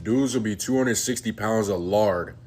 dudes will be 260 pounds of lard,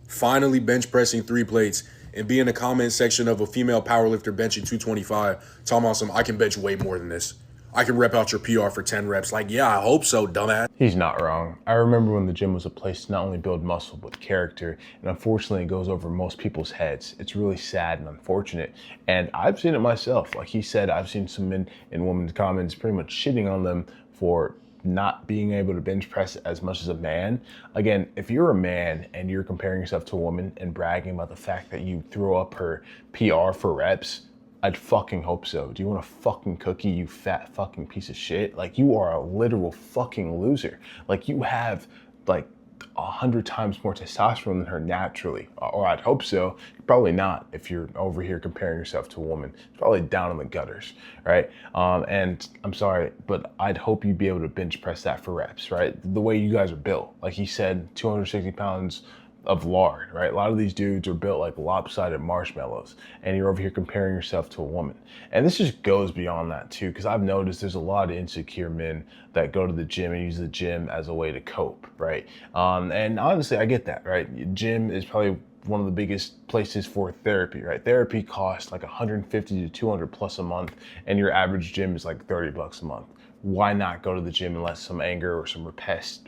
finally bench pressing 3 plates, and be in the comment section of a female powerlifter benching 225, talking about some, I can bench way more than this. I can rep out your PR for 10 reps. Like, yeah, I hope so, dumbass. He's not wrong. I remember when the gym was a place to not only build muscle, but character. And unfortunately, it goes over most people's heads. It's really sad and unfortunate. And I've seen it myself. Like he said, I've seen some men and women's comments pretty much shitting on them for not being able to bench press as much as a man. Again, if you're a man and you're comparing yourself to a woman and bragging about the fact that you throw up her PR for reps, I'd fucking hope so. Do you want a fucking cookie, you fat fucking piece of shit? Like, you are a literal fucking loser. Like, you have like 100 times more testosterone than her naturally, or I'd hope so. Probably not if you're over here comparing yourself to a woman. It's probably down in the gutters, right? And I'm sorry, but I'd hope you'd be able to bench press that for reps, right? The way you guys are built, like he said, 260 pounds of lard, right? A lot of these dudes are built like lopsided marshmallows, and you're over here comparing yourself to a woman. And this just goes beyond that too, because I've noticed there's a lot of insecure men that go to the gym and use the gym as a way to cope, right? And honestly, I get that, right? Gym is probably one of the biggest places for therapy, right? Therapy costs like 150 to 200 plus a month, and your average gym is like 30 bucks a month. Why not go to the gym and let some anger or some repressed,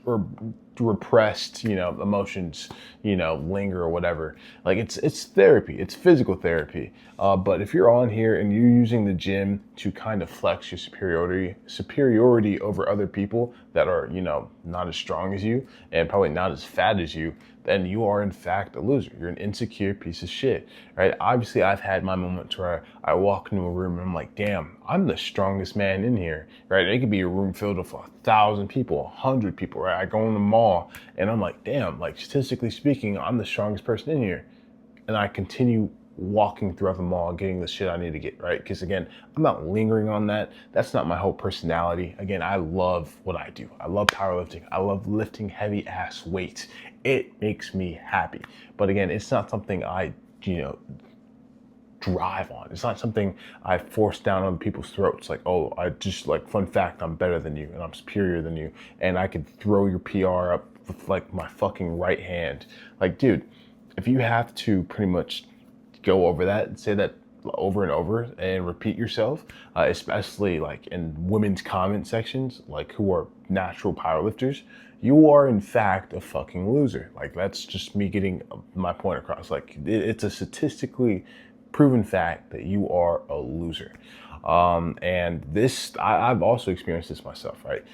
emotions, linger or whatever? Like it's therapy, it's physical therapy. But if you're on here and you're using the gym to kind of flex your superiority over other people that are, not as strong as you and probably not as fat as you, then you are in fact a loser. You're an insecure piece of shit, right? Obviously, I've had my moments where I walk into a room and I'm like, damn, I'm the strongest man in here, right? It could be a room filled with 1,000 people, 100 people, right? I go in the mall and I'm like, damn, like statistically speaking, I'm the strongest person in here. And I continue walking throughout the mall, getting the shit I need to get, right? Because again, I'm not lingering on that. That's not my whole personality. Again, I love what I do. I love powerlifting. I love lifting heavy ass weights. It makes me happy. But again, it's not something I, drive on. It's not something I force down on people's throats. Like, oh, I just like, fun fact, I'm better than you and I'm superior than you. And I could throw your PR up with like my fucking right hand. Like, dude, if you have to pretty much go over that and say that over and over and repeat yourself, especially like in women's comment sections, like who are natural powerlifters, you are in fact a fucking loser. Like, that's just me getting my point across. Like, it's a statistically proven fact that you are a loser. And this, I've also experienced this myself, right?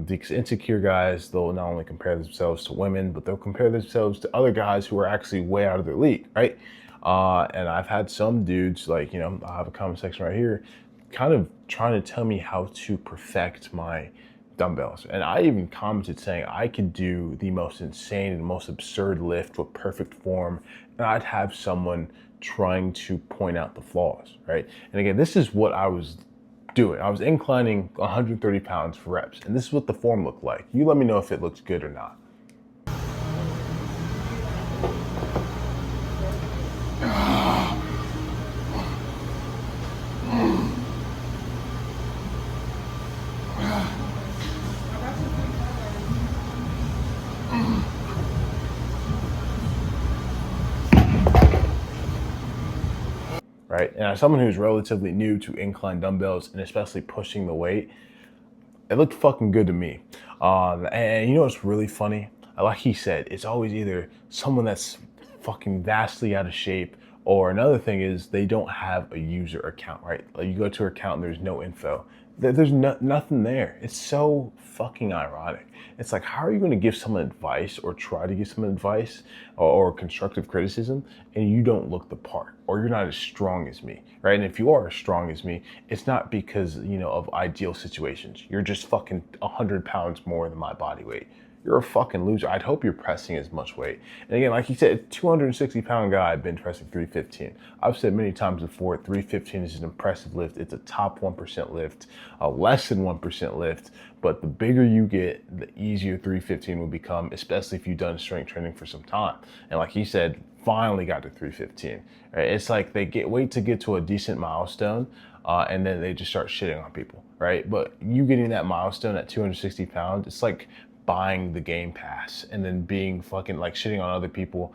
These insecure guys, they'll not only compare themselves to women, but they'll compare themselves to other guys who are actually way out of their league, right? And I've had some dudes, like, I have a comment section right here, kind of trying to tell me how to perfect my dumbbells. And I even commented saying I could do the most insane and most absurd lift with perfect form, and I'd have someone trying to point out the flaws, right? And again, this is what I was doing. I was inclining 130 pounds for reps, and this is what the form looked like. You let me know if it looks good or not. Right? And as someone who's relatively new to incline dumbbells and especially pushing the weight, it looked fucking good to me. And you know what's really funny? Like he said, it's always either someone that's fucking vastly out of shape, or another thing is they don't have a user account, right? Like, you go to her account and there's no info. There's nothing there. It's so fucking ironic. It's like, how are you going to give someone advice or try to give someone advice or constructive criticism and you don't look the part, or you're not as strong as me, right? And if you are as strong as me, it's not because, of ideal situations. You're just fucking 100 pounds more than my body weight. You're a fucking loser. I'd hope you're pressing as much weight. And again, like he said, a 260 pound guy bench pressing 315. I've said many times before, 315 is an impressive lift. It's a top 1% lift, a less than 1% lift. But the bigger you get, the easier 315 will become, especially if you've done strength training for some time. And like he said, finally got to 315. Right? It's like they wait to get to a decent milestone, and then they just start shitting on people, right? But you getting that milestone at 260 pounds, it's like buying the Game Pass and then being fucking like shitting on other people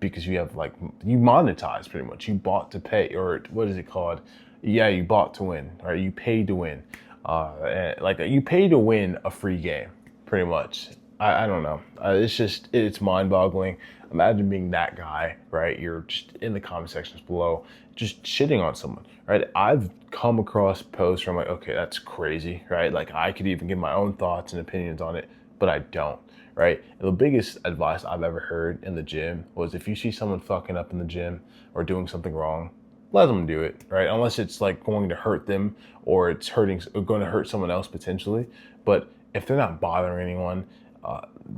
because you have like, you monetize pretty much. You bought to pay, or what is it called? Yeah, you bought to win, right? You paid to win. Like you pay to win a free game, pretty much. I don't know. It's mind boggling. Imagine being that guy, right? You're just in the comment sections below, just shitting on someone, right? I've come across posts where I'm like, okay, that's crazy, right? Like I could even give my own thoughts and opinions on it, but I don't, right? And the biggest advice I've ever heard in the gym was if you see someone fucking up in the gym or doing something wrong, let them do it, right? Unless it's like going to hurt them or it's hurting or going to hurt someone else potentially. But if they're not bothering anyone,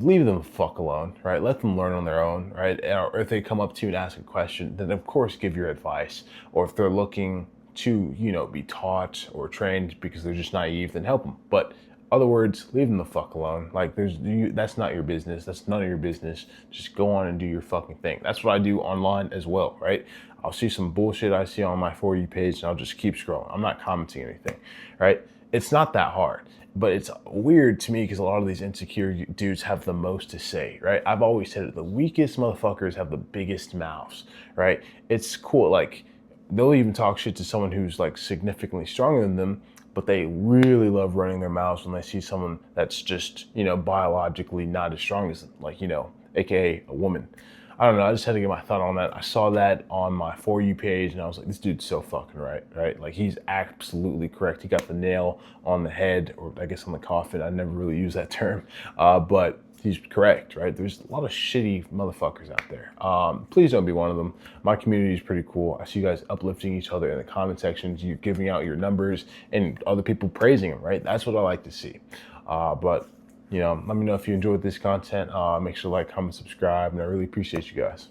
leave them the fuck alone, right? Let them learn on their own, right? Or if they come up to you and ask a question, then of course give your advice. Or if they're looking to, be taught or trained because they're just naive, then help them. But other words, leave them the fuck alone. Like that's not your business. That's none of your business. Just go on and do your fucking thing. That's what I do online as well, right? I'll see some bullshit I see on my For You page and I'll just keep scrolling. I'm not commenting anything, right? It's not that hard. But it's weird to me because a lot of these insecure dudes have the most to say, right? I've always said it, the weakest motherfuckers have the biggest mouths, right? It's cool. Like they'll even talk shit to someone who's like significantly stronger than them, but they really love running their mouths when they see someone that's just, biologically not as strong as them, like, AKA a woman. I don't know. I just had to get my thought on that. I saw that on my For You page and I was like, this dude's so fucking right? Like he's absolutely correct. He got the nail on the head, or I guess on the coffin. I never really use that term, but he's correct, right? There's a lot of shitty motherfuckers out there. Please don't be one of them. My community is pretty cool. I see you guys uplifting each other in the comment sections. You're giving out your numbers and other people praising them, right? That's what I like to see. But let me know if you enjoyed this content. Make sure to like, comment, subscribe, and I really appreciate you guys.